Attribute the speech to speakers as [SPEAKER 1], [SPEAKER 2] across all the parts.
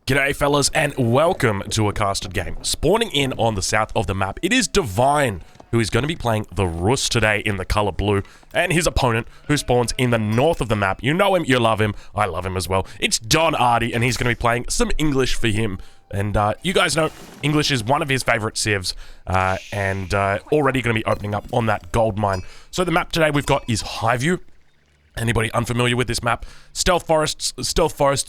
[SPEAKER 1] G'day fellas and welcome to a casted game. Spawning in on the south of the map, it is Divine who is going to be playing the Rus today in the color blue, and his opponent who spawns in the north of the map. You know him, you love him, I love him as well. It's Don Artie, and he's going to be playing some English for him. And you guys know English is one of his favorite civs, and already going to be opening up on that gold mine. So the map today we've got is Highview. Anybody unfamiliar with this map? Stealth forests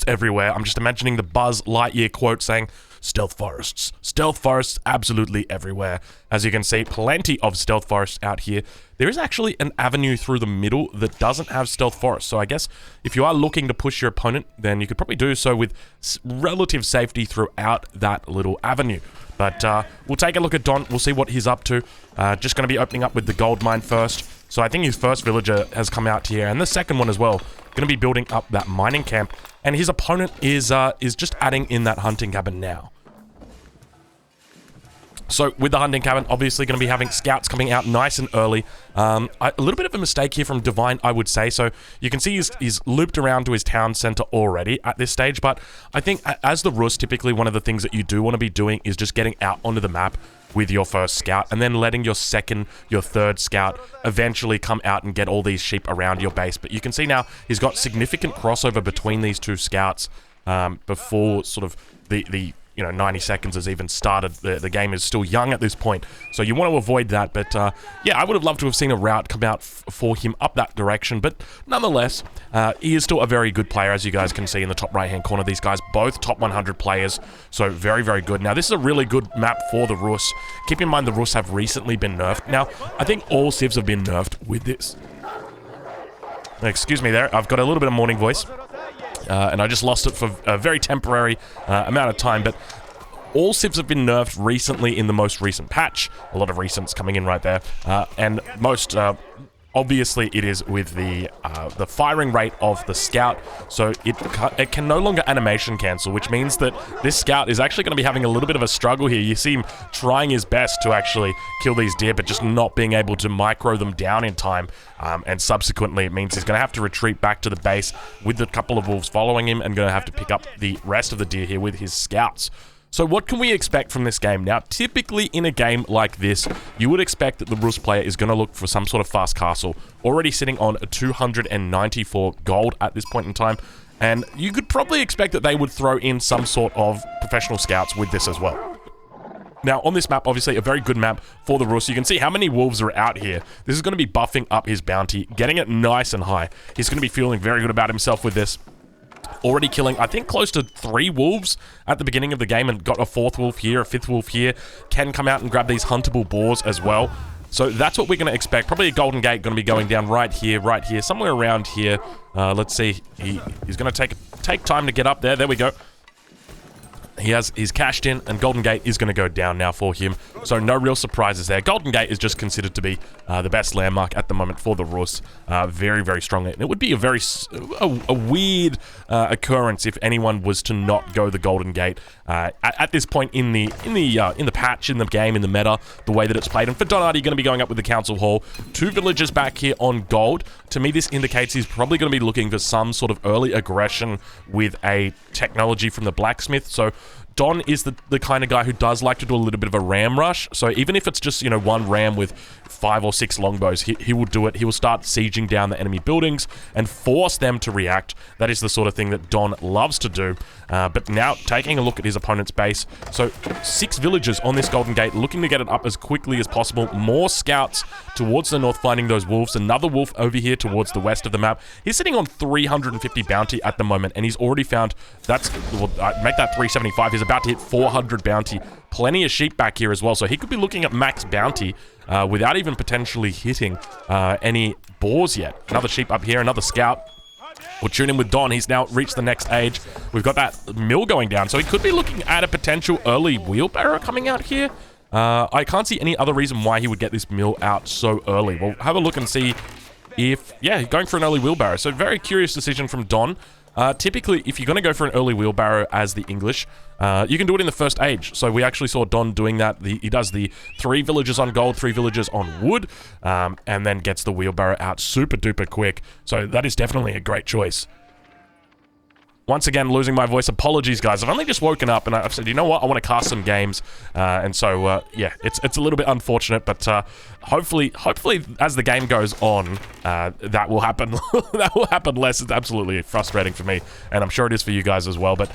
[SPEAKER 1] everywhere. I'm just imagining the Buzz Lightyear quote saying, stealth forests absolutely everywhere. As you can see, plenty of stealth forests out here. There is actually an avenue through the middle that doesn't have stealth forests. So I guess if you are looking to push your opponent, then you could probably do so with relative safety throughout that little avenue. But we'll take a look at Don. We'll see what he's up to. Just going to be opening up with the gold mine first. So I think his first villager has come out here, and the second one as well. Going to be building up that mining camp, and his opponent is just adding in that hunting cabin now. So with the hunting cabin, obviously going to be having scouts coming out nice and early. A little bit of a mistake here from Divine, I would say. So you can see he's looped around to his town center already at this stage. But I think as the Rus, typically one of the things that you do want to be doing is just getting out onto the map with your first scout, and then letting your second, your third scout eventually come out and get all these sheep around your base. But you can see now he's got significant crossover between these two scouts before sort of the 90 seconds has even started. The game is still young at this point, so you want to avoid that. But yeah, I would have loved to have seen a route come out for him up that direction, but nonetheless, he is still a very good player, as you guys can see in the top right hand corner. These guys both top 100 players, so very, very good. Now this is a really good map for the Rus. Keep in mind the Rus have recently been nerfed. Now I think all civs have been nerfed with this. Excuse me there, I've got a little bit of morning voice. And I just lost it for a very temporary amount of time, but all civs have been nerfed recently in the most recent patch. A lot of recents coming in right there, and most obviously it is with the firing rate of the scout. So it can no longer animation cancel, which means that this scout is actually going to be having a little bit of a struggle here. You see him trying his best to actually kill these deer, but just not being able to micro them down in time. And subsequently, it means he's going to have to retreat back to the base with a couple of wolves following him, and going to have to pick up the rest of the deer here with his scouts. So what can we expect from this game? Now, typically in a game like this, you would expect that the Rus player is going to look for some sort of fast castle, already sitting on 294 gold at this point in time, and you could probably expect that they would throw in some sort of professional scouts with this as well. Now, on this map, obviously a very good map for the Rus. You can see how many wolves are out here. This is going to be buffing up his bounty, getting it nice and high. He's going to be feeling very good about himself with this. Already killing, I think, close to 3 wolves at the beginning of the game, and got a 4th wolf here, a 5th wolf here. Can come out and grab these huntable boars as well. So that's what we're going to expect. Probably a golden gate going to be going down right here, somewhere around here. Let's see. He's going to take time to get up there. There we go. He's cashed in, and Golden Gate is going to go down now for him. So no real surprises there. Golden Gate is just considered to be the best landmark at the moment for the Rus. Very, very strongly. And it would be a very weird occurrence if anyone was to not go the Golden Gate at this point in the patch, in the game, in the meta, the way that it's played. And for Don Artie, going to be going up with the Council Hall. 2 villagers back here on gold. To me, this indicates he's probably going to be looking for some sort of early aggression with a technology from the blacksmith. So Don is the kind of guy who does like to do a little bit of a ram rush. So even if it's just, one ram with 5 or 6 longbows, he will do it. He will start sieging down the enemy buildings and force them to react. That is the sort of thing that Don loves to do. But now taking a look at his opponent's base. So 6 villagers on this Golden Gate, looking to get it up as quickly as possible. More scouts towards the north finding those wolves. Another wolf over here towards the west of the map. He's sitting on 350 bounty at the moment, and he's already found, make that 375. He's about to hit 400 bounty. Plenty of sheep back here as well, so he could be looking at max bounty without even potentially hitting any boars yet. Another sheep up here, another scout. We'll tune in with Don. He's now reached the next age. We've got that mill going down, so he could be looking at a potential early wheelbarrow coming out here. I can't see any other reason why he would get this mill out so early. We'll have a look and see if, yeah, going for an early wheelbarrow. So very curious decision from Don. Typically, if you're going to go for an early wheelbarrow as the English, you can do it in the first age. So we actually saw Don doing that. He does the 3 villagers on gold, 3 villagers on wood, and then gets the wheelbarrow out super duper quick. So that is definitely a great choice. Once again, losing my voice. Apologies, guys. I've only just woken up, and I've said, you know what? I want to cast some games, and so yeah, it's a little bit unfortunate, but hopefully, as the game goes on, that will happen. That will happen less. It's absolutely frustrating for me, and I'm sure it is for you guys as well. But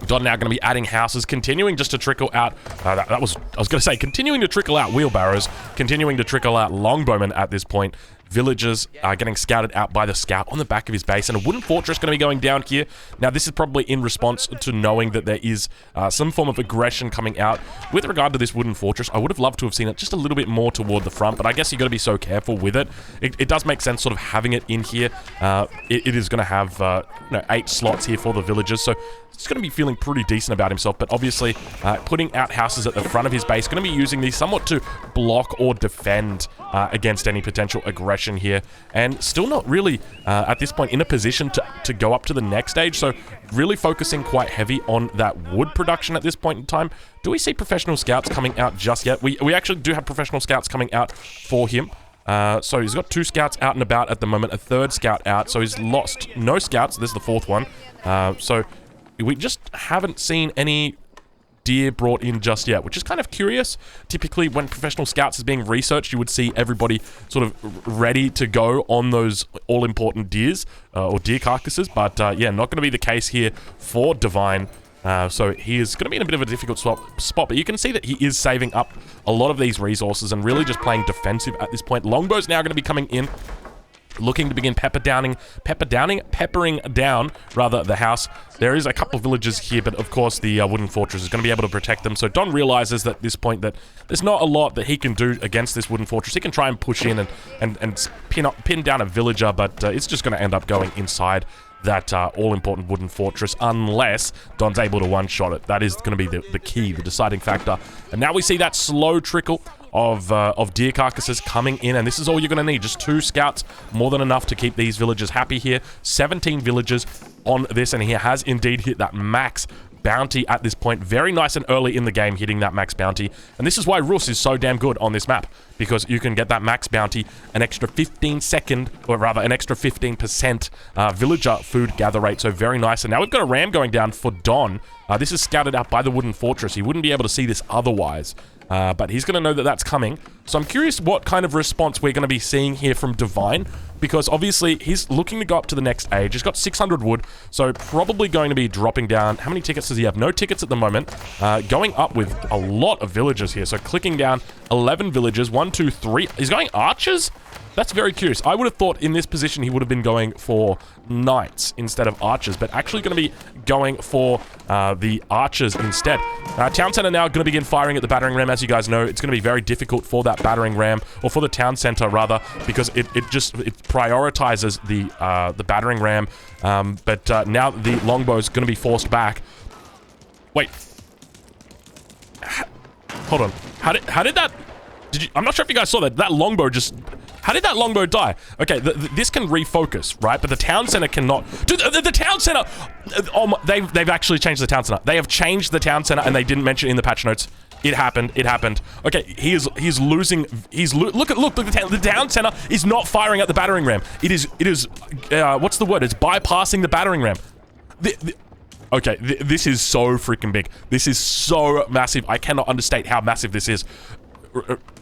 [SPEAKER 1] Don now going to be adding houses, continuing just to trickle out. I was going to say continuing to trickle out wheelbarrows, continuing to trickle out longbowmen at this point. Villagers are getting scouted out by the scout on the back of his base, and a wooden fortress going to be going down here. Now, this is probably in response to knowing that there is some form of aggression coming out. With regard to this wooden fortress, I would have loved to have seen it just a little bit more toward the front, but I guess you got to be so careful with it. It does make sense sort of having it in here. It is going to have 8 slots here for the villagers, so he's going to be feeling pretty decent about himself, but obviously putting out houses at the front of his base, going to be using these somewhat to block or defend against any potential aggression here, and still not really at this point in a position to go up to the next stage, so really focusing quite heavy on that wood production at this point in time. Do we see professional scouts coming out just yet? We actually do have professional scouts coming out for him. So he's got 2 scouts out and about at the moment, a 3rd scout out, so he's lost no scouts. This is the 4th one. So we just haven't seen any deer brought in just yet, which is kind of curious. Typically, when professional scouts is being researched, you would see everybody sort of ready to go on those all-important deers or deer carcasses, but yeah, not going to be the case here for Divine. So he is going to be in a bit of a difficult spot, but you can see that he is saving up a lot of these resources and really just playing defensive at this point. Longbow's now going to be coming in, looking to begin peppering down, rather, the house. There is a couple of villages here, but of course the wooden fortress is going to be able to protect them. So Don realizes at this point that there's not a lot that he can do against this wooden fortress. He can try and push in and pin down a villager, but it's just going to end up going inside that all-important wooden fortress unless Don's able to one-shot it. That is going to be the key, the deciding factor. And now we see that slow trickle of deer carcasses coming in, and this is all you're going to need. Just 2 scouts, more than enough to keep these villagers happy here. 17 villagers on this, and he has indeed hit that max bounty at this point. Very nice and early in the game, hitting that max bounty. And this is why Rus is so damn good on this map, because you can get that max bounty, an extra 15% villager food gather rate. So very nice. And now we've got a ram going down for Don. This is scouted out by the wooden fortress. He wouldn't be able to see this otherwise. But he's going to know that that's coming. So I'm curious what kind of response we're going to be seeing here from Divine, because obviously he's looking to go up to the next age. He's got 600 wood, so probably going to be dropping down. How many tickets does he have? No tickets at the moment. Going up with a lot of villagers here. So clicking down 11 villagers, 1, 2, 3. He's going archers? That's very curious. I would have thought in this position he would have been going for knights instead of archers, but actually going to be going for the archers instead. Town center now going to begin firing at the battering ram. As you guys know, it's going to be very difficult for that battering ram, or for the town center rather, because it prioritizes the battering ram. But now the longbow is going to be forced back. Wait. Hold on. How did that? I'm not sure if you guys saw that. That longbow just... How did that longbow die? Okay, this can refocus, right? But the town center cannot. Dude, the town center... they've actually changed the town center. They have changed the town center, and they didn't mention it in the patch notes. It happened. It happened. Okay, he's losing... Look, the town center is not firing at the battering ram. It is... what's the word? It's bypassing the battering ram. Okay, this is so freaking big. This is so massive. I cannot understate how massive this is.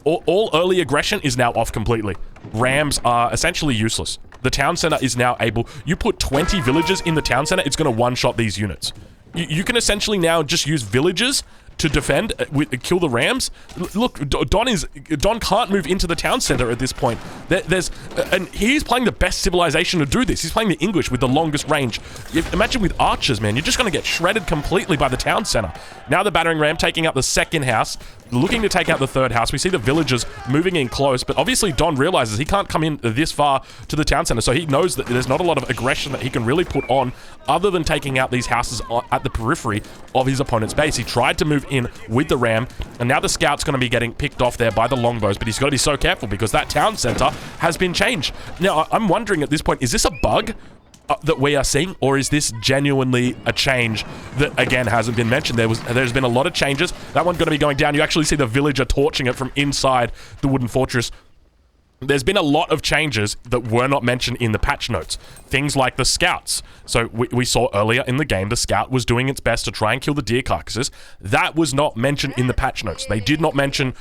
[SPEAKER 1] All early aggression is now off completely. Rams are essentially useless. The town center is now able... You put 20 villagers in the town center, it's going to one-shot these units. You can essentially now just use villagers to defend, kill the rams. Look, Don can't move into the town center at this point. And he's playing the best civilization to do this. He's playing the English with the longest range. Imagine with archers, man. You're just going to get shredded completely by the town center. Now the battering ram taking out the second house, looking to take out the third house. We see the villagers moving in close, but obviously Don realizes he can't come in this far to the town center, so he knows that there's not a lot of aggression that he can really put on other than taking out these houses at the periphery of his opponent's base. He tried to move in with the ram, and now the scout's going to be getting picked off there by the longbows, but he's got to be so careful because that town center has been changed. Now, I'm wondering at this point, is this a bug that we are seeing, or is this genuinely a change that, again, hasn't been mentioned? There's been a lot of changes. That one's going to be going down. You actually see the villager torching it from inside the wooden fortress. there's been a lot of changes that were not mentioned in the patch notes. Things like the scouts. So we saw earlier in the game, the scout was doing its best to try and kill the deer carcasses. That was not mentioned in the patch notes. They did not mention,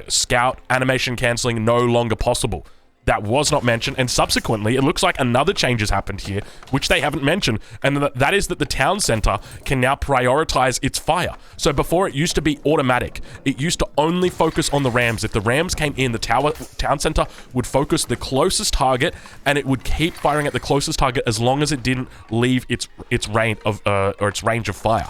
[SPEAKER 1] scout animation canceling no longer possible. That was not mentioned, and subsequently, it looks like another change has happened here, which they haven't mentioned, and that is that the town center can now prioritize its fire. So before, it used to be automatic. It used to only focus on the rams. If the rams came in, the town center would focus the closest target, and it would keep firing at the closest target as long as it didn't leave its range of fire.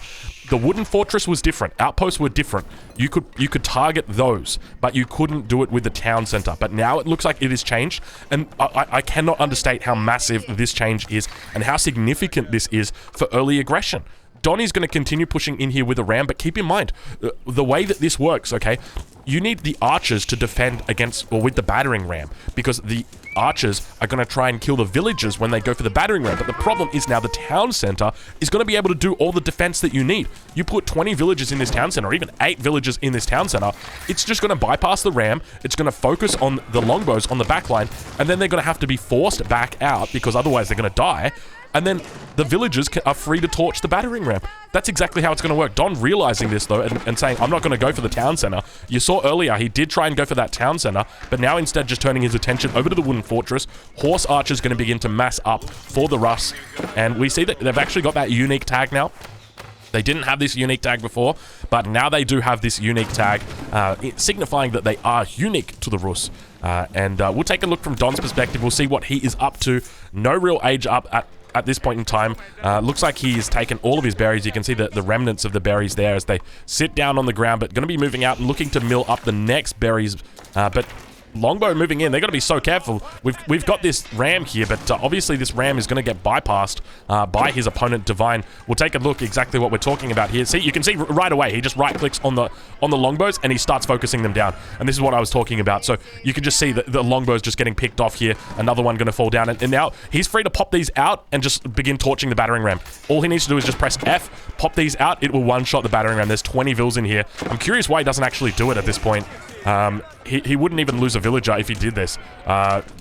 [SPEAKER 1] The wooden fortress was different. Outposts were different. You could target those, but you couldn't do it with the town center. But now it looks like it has changed, and I cannot understate how massive this change is and how significant this is for early aggression. Donnie's going to continue pushing in here with a ram, but keep in mind, the way that this works, okay, you need the archers to defend against, or with the battering ram, because the archers are going to try and kill the villagers when they go for the battering ram. But the problem is now the town center is going to be able to do all the defense that you need. You put 20 villagers in this town center, or even 8 villagers in this town center, it's just going to bypass the ram, it's going to focus on the longbows on the back line, and then they're going to have to be forced back out, because otherwise they're going to die. And then the villagers are free to torch the battering ram. That's exactly how it's going to work. Don realizing this, though, and saying, I'm not going to go for the town center. You saw earlier, he did try and go for that town center, but now instead just turning his attention over to the wooden fortress. Horse archers going to begin to mass up for the Russ. And we see that they've actually got that unique tag now. They didn't have this unique tag before, but now they do have this unique tag, signifying that they are unique to the Rus. And we'll take a look from Don's perspective. We'll see what he is up to. No real age up at this point in time. Looks like he's taken all of his berries. You can see the remnants of the berries there as they sit down on the ground, but going to be moving out and looking to mill up the next berries. But Longbow moving in, they've got to be so careful. We've got this ram here, but obviously this ram is going to get bypassed by his opponent, Divine. We'll take a look exactly what we're talking about here. See, you can see right away, he just right-clicks on the longbows and he starts focusing them down. And this is what I was talking about. So you can just see that the longbows just getting picked off here. Another one going to fall down. And now he's free to pop these out and just begin torching the battering ram. All he needs to do is just press F, pop these out. It will one-shot the battering ram. There's 20 vills in here. I'm curious why he doesn't actually do it at this point. He wouldn't even lose a villager if he did this.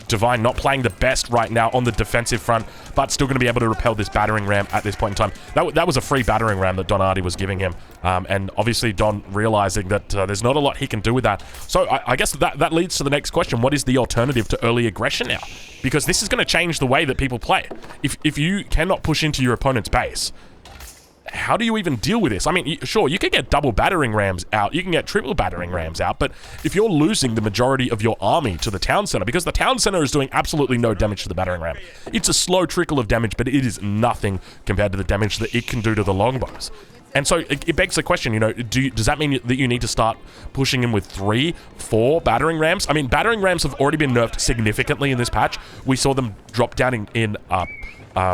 [SPEAKER 1] Divine not playing the best right now on the defensive front, but still going to be able to repel this battering ram at this point in time. That was a free battering ram that Don Artie was giving him. And obviously Don realizing that there's not a lot he can do with that. So I guess that leads to the next question. What is the alternative to early aggression now? Because this is going to change the way that people play. If you cannot push into your opponent's base, how do you even deal with this? I mean, sure, you can get double battering rams out, you can get triple battering rams out, but if you're losing the majority of your army to the town center, because the town center is doing absolutely no damage to the battering ram. It's a slow trickle of damage, but it is nothing compared to the damage that it can do to the longbows. And so it begs the question, does that mean that you need to start pushing in with 3, 4 battering rams? I mean, battering rams have already been nerfed significantly in this patch. We saw them drop down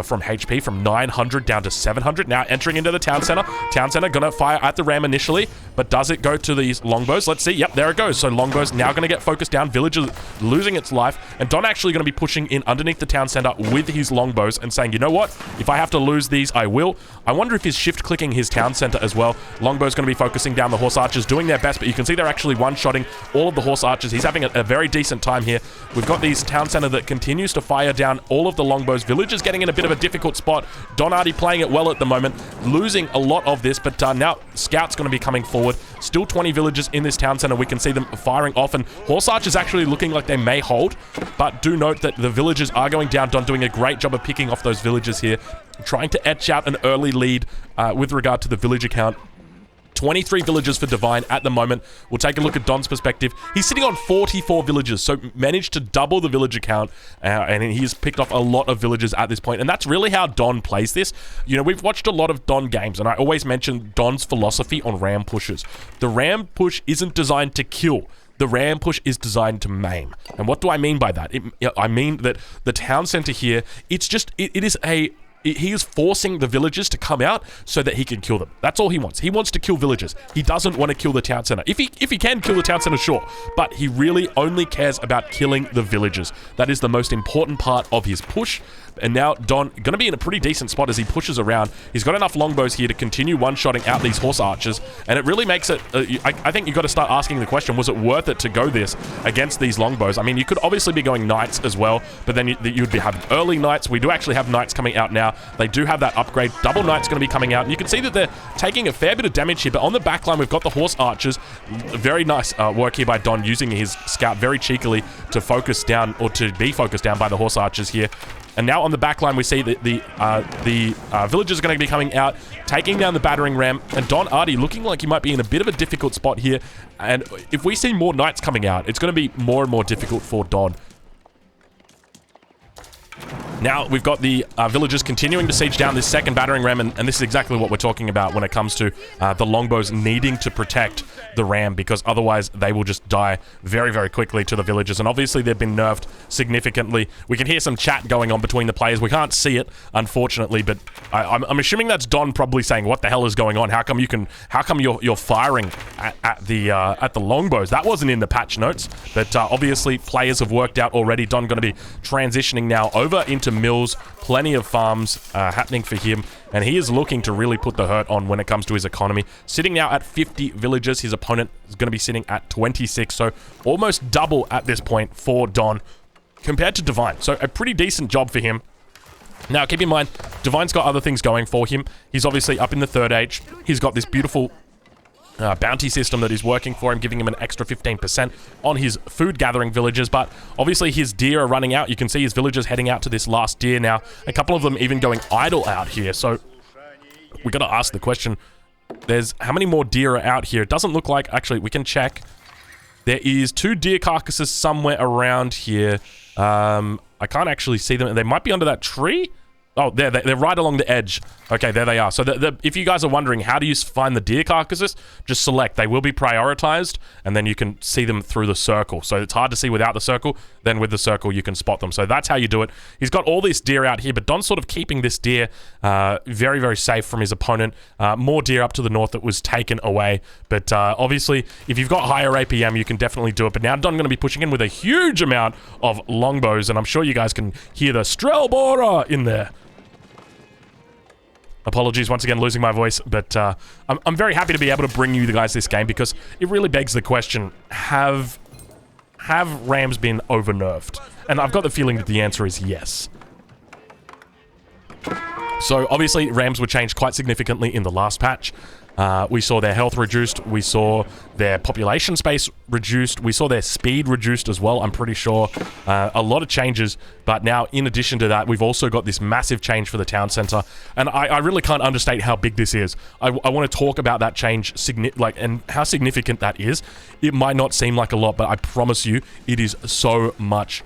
[SPEAKER 1] from HP from 900 down to 700. Now entering into the town center. Town center gonna fire at the ram initially, but does it go to these longbows? Let's see. Yep, there it goes. So longbows now gonna get focused down. Villager losing its life, and Don actually gonna be pushing in underneath the town center with his longbows and saying, you know what? If I have to lose these, I will. I wonder if he's shift clicking his town center as well. Longbow's gonna be focusing down the horse archers, doing their best, but you can see they're actually one-shotting all of the horse archers. He's having a very decent time here. We've got these town center that continues to fire down all of the longbows. Villagers getting in a bit of a difficult spot. Don Artie playing it well at the moment, losing a lot of this, but now Scout's going to be coming forward. Still 20 villagers in this town center. We can see them firing off, and Horse Archers actually looking like they may hold, but do note that the villagers are going down. Don doing a great job of picking off those villagers here, trying to etch out an early lead with regard to the villager count. 23 villagers for Divine at the moment. We'll take a look at Don's perspective. He's sitting on 44 villagers, so managed to double the villager count, and he's picked off a lot of villagers at this point, and that's really how Don plays this. We've watched a lot of Don games, and I always mention Don's philosophy on ram pushes. The ram push isn't designed to kill. The ram push is designed to maim. And what do I mean by that? I mean that the town center here, he is forcing the villagers to come out so that he can kill them. That's all he wants. He wants to kill villagers. He doesn't want to kill the town center. If he can kill the town center, sure. But he really only cares about killing the villagers. That is the most important part of his push. And now Don going to be in a pretty decent spot as he pushes around. He's got enough longbows here to continue one-shotting out these horse archers, and it really makes it, I think you've got to start asking the question, was it worth it to go this against these longbows? I mean, you could obviously be going knights as well, but then you'd be having early knights. We do actually have knights coming out now. They do have that upgrade. Double knight's going to be coming out, and you can see that they're taking a fair bit of damage here, but on the back line, we've got the horse archers. Very nice work here by Don, using his scout very cheekily to focus down, or to be focused down by the horse archers here. And now on the back line, we see that the villagers are going to be coming out, taking down the battering ram, and Don Artie looking like he might be in a bit of a difficult spot here. And if we see more knights coming out, it's going to be more and more difficult for Don. Now we've got the villagers continuing to siege down this second battering ram, and this is exactly what we're talking about when it comes to the longbows needing to protect the ram, because otherwise they will just die very, very quickly to the villagers. And obviously they've been nerfed significantly. We can hear some chat going on between the players. We can't see it, unfortunately, but I'm assuming that's Don probably saying, "What the hell is going on? How come you're firing at the longbows?" That wasn't in the patch notes, but obviously players have worked out already. Don going to be transitioning now over into mills. Plenty of farms happening for him, and he is looking to really put the hurt on when it comes to his economy. Sitting now at 50 villagers. His opponent is going to be sitting at 26, so almost double at this point for Don compared to Divine. So a pretty decent job for him. Now, keep in mind, Divine's got other things going for him. He's obviously up in the 3rd age. He's got this beautiful bounty system that is working for him, giving him an extra 15% on his food gathering villages, but obviously his deer are running out. You can see his villagers heading out to this last deer now. A couple of them even going idle out here, so we got to ask the question, there's how many more deer are out here? It doesn't look like, actually we can check. There is 2 deer carcasses somewhere around here. I can't actually see them. They might be under that tree. Oh, they're right along the edge. Okay, there they are. So if you guys are wondering, how do you find the deer carcasses? Just select. They will be prioritized, and then you can see them through the circle. So it's hard to see without the circle. Then with the circle, you can spot them. So that's how you do it. He's got all this deer out here, but Don's sort of keeping this deer very, very safe from his opponent. More deer up to the north that was taken away. But obviously, if you've got higher APM, you can definitely do it. But now Don going to be pushing in with a huge amount of longbows, and I'm sure you guys can hear the Strelbora in there. Apologies, once again, losing my voice, but I'm very happy to be able to bring you guys this game, because it really begs the question, have Rams been over-nerfed? And I've got the feeling that the answer is yes. So, obviously, Rams were changed quite significantly in the last patch. We saw their health reduced, we saw their population space reduced, we saw their speed reduced as well, I'm pretty sure. A lot of changes, but now in addition to that, we've also got this massive change for the town center, and I really can't understate how big this is. I want to talk about that change, and how significant that is. It might not seem like a lot, but I promise you, it is so much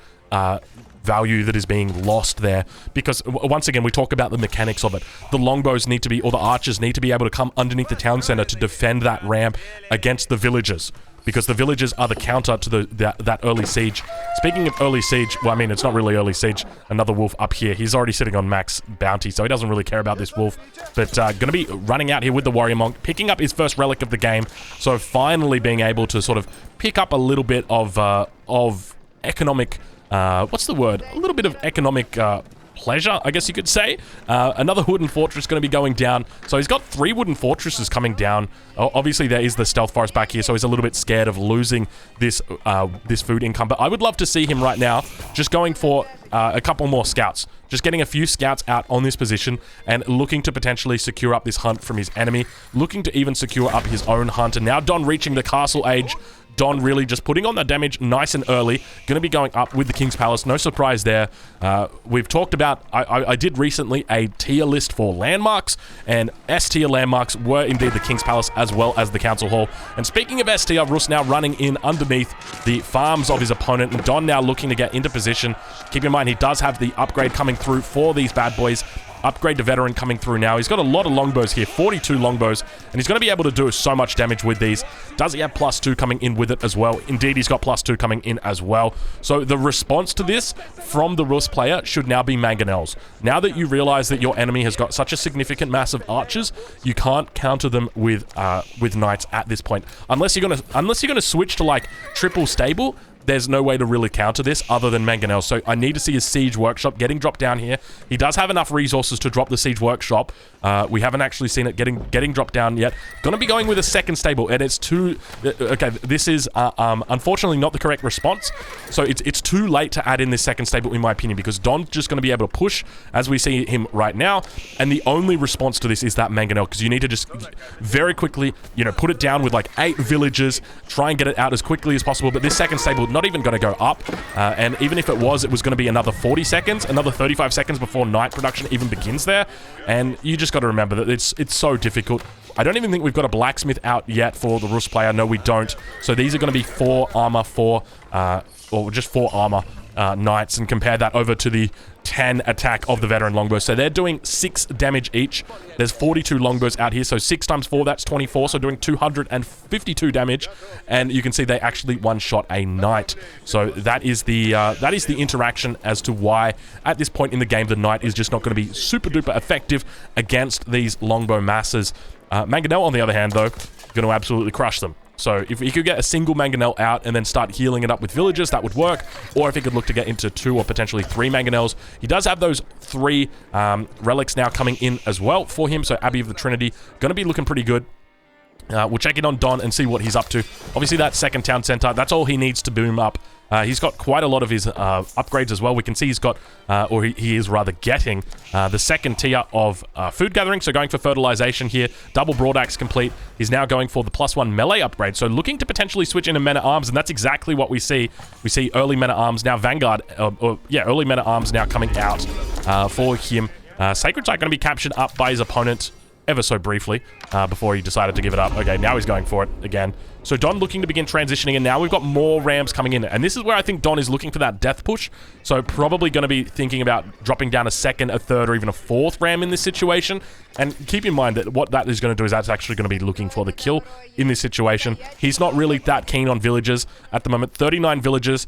[SPEAKER 1] value that is being lost there, because once again we talk about the mechanics of it. The longbows need to be, or the archers need to be able to come underneath the town center to defend that ramp against the villagers, because the villagers are the counter to that early siege. Speaking of early siege, well, I mean, it's not really early siege. Another wolf up here. He's already sitting on max bounty, so he doesn't really care about this wolf. But gonna be running out here with the warrior monk, picking up his first relic of the game, so finally being able to sort of pick up a little bit of economic what's the word? A little bit of economic pleasure, I guess you could say. Another wooden fortress going to be going down. So he's got 3 wooden fortresses coming down. Obviously, there is the stealth forest back here, so he's a little bit scared of losing this this food income. But I would love to see him right now just going for a couple more scouts. Just getting a few scouts out on this position and looking to potentially secure up this hunt from his enemy. Looking to even secure up his own hunt. And now Don reaching the castle age. Don really just putting on that damage nice and early. Going to be going up with the King's Palace. No surprise there. We've talked about, I did recently a tier list for landmarks, and S tier landmarks were indeed the King's Palace as well as the Council Hall. And speaking of S tier, Rus now running in underneath the farms of his opponent, and Don now looking to get into position. Keep in mind, he does have the upgrade coming through for these bad boys. Upgrade to veteran coming through now. He's got a lot of longbows here, 42 longbows, and he's going to be able to do so much damage with these. Does he have +2 coming in with it as well? Indeed, he's got +2 coming in as well. So the response to this from the Rus player should now be mangonels. Now that you realize that your enemy has got such a significant mass of archers, you can't counter them with knights at this point. Unless you're gonna switch to like triple stable, there's no way to really counter this other than Mangonel. So I need to see his Siege Workshop getting dropped down here. He does have enough resources to drop the Siege Workshop. We haven't actually seen it getting dropped down yet. Gonna be going with a second stable, and it's too... okay, this is unfortunately not the correct response. So it's too late to add in this second stable, in my opinion, because Don's just gonna be able to push, as we see him right now, and the only response to this is that Mangonel, because you need to just very quickly, you know, put it down with like 8 villagers, try and get it out as quickly as possible, but this second stable not even going to go up, and even if it was going to be another 40 seconds, another 35 seconds before night production even begins there, and you just got to remember that it's so difficult. I don't even think we've got a blacksmith out yet for the Rus player. No, we don't. So these are going to be 4 armor, or just 4 armor knights, and compare that over to the 10 attack of the veteran longbow. So they're doing 6 damage each. There's 42 longbows out here, so 6 times 4, that's 24, so doing 252 damage, and you can see they actually one-shot a knight. So that is the interaction as to why at this point in the game the knight is just not going to be super duper effective against these longbow masses. Mangonel, on the other hand, though, going to absolutely crush them. So if he could get a single Mangonel out and then start healing it up with villagers, that would work. Or if he could look to get into 2 or potentially 3 Mangonels. He does have those 3 relics now coming in as well for him. So Abbey of the Trinity, going to be looking pretty good. We'll check in on Don and see what he's up to. Obviously, that second town center, that's all he needs to boom up. He's got quite a lot of his upgrades as well. We can see he's got, or he is rather getting, the second tier of food gathering. So going for fertilization here, double broad axe complete. He's now going for the +1 melee upgrade. So looking to potentially switch into men-at-arms, and that's exactly what we see. We see early men-at-arms now, Vanguard, early men-at-arms now coming out for him. Sacred Sight going to be captured up by his opponent ever so briefly before he decided to give it up. Okay, now he's going for it again. So Don looking to begin transitioning, and now we've got more rams coming in. And this is where I think Don is looking for that death push. So probably going to be thinking about dropping down a second, a third, or even a 4th ram in this situation. And keep in mind that what that is going to do is that's actually going to be looking for the kill in this situation. He's not really that keen on villagers at the moment. 39 villagers,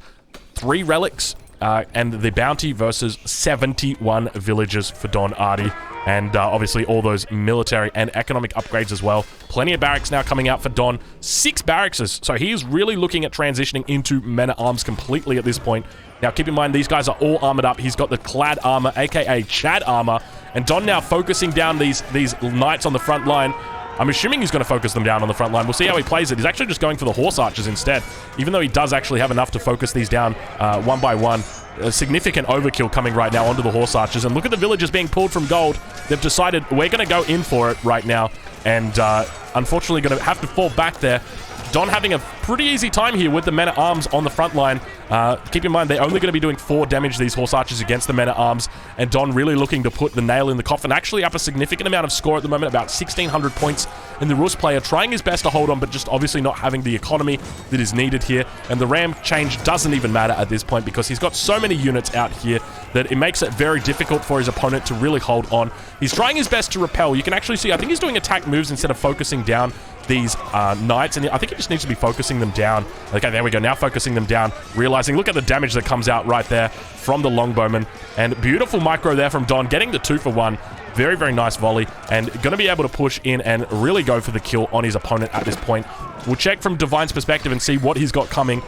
[SPEAKER 1] 3 relics, and the bounty versus 71 villagers for Don Artie. And obviously all those military and economic upgrades as well. Plenty of barracks now coming out for Don. 6 barracks. So he is really looking at transitioning into men-at-arms completely at this point. Now keep in mind, these guys are all armored up. He's got the clad armor, aka Chad armor. And Don now focusing down these knights on the front line. I'm assuming he's going to focus them down on the front line. We'll see how he plays it. He's actually just going for the horse archers instead. Even though he does actually have enough to focus these down one by one. A significant overkill coming right now onto the horse archers. And look at the villagers being pulled from gold. They've decided we're going to go in for it right now. And unfortunately going to have to fall back there. Don having a pretty easy time here with the men-at-arms on the front line. Keep in mind, they're only going to be doing 4 damage, these horse archers, against the men-at-arms. And Don really looking to put the nail in the coffin. Actually up a significant amount of score at the moment, about 1,600 points. And the Rus player trying his best to hold on, but just obviously not having the economy that is needed here. And the ram change doesn't even matter at this point, because he's got so many units out here that it makes it very difficult for his opponent to really hold on. He's trying his best to repel. You can actually see, I think he's doing attack moves instead of focusing down these knights, and I think he just needs to be focusing them down. Okay, there we go, now focusing them down, realizing, look at the damage that comes out right there from the longbowman, and beautiful micro there from Don, getting the 2 for 1. Very, very nice volley, and going to be able to push in and really go for the kill on his opponent at this point. We'll check from Divine's perspective and see what he's got coming.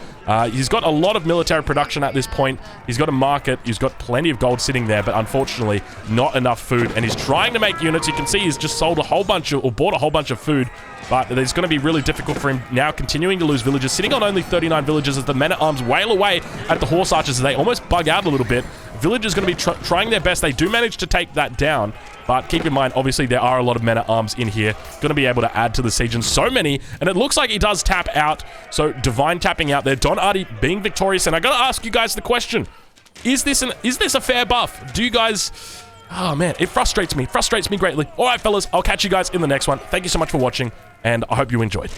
[SPEAKER 1] He's got a lot of military production at this point. He's got a market. He's got plenty of gold sitting there, but unfortunately, not enough food. And he's trying to make units. You can see he's just sold a whole bunch of, or bought a whole bunch of food. But it's going to be really difficult for him now, continuing to lose villagers, sitting on only 39 villagers as the men-at-arms wail away at the horse archers as they almost bug out a little bit. Villagers going to be trying their best. They do manage to take that down. But keep in mind, obviously, there are a lot of men-at-arms in here. Going to be able to add to the siege, and so many. And it looks like he does tap out. So Divine tapping out there. Don Artie being victorious. And I got to ask you guys the question. Is this a fair buff? Do you guys... Oh, man. It frustrates me. Frustrates me greatly. All right, fellas. I'll catch you guys in the next one. Thank you so much for watching. And I hope you enjoyed.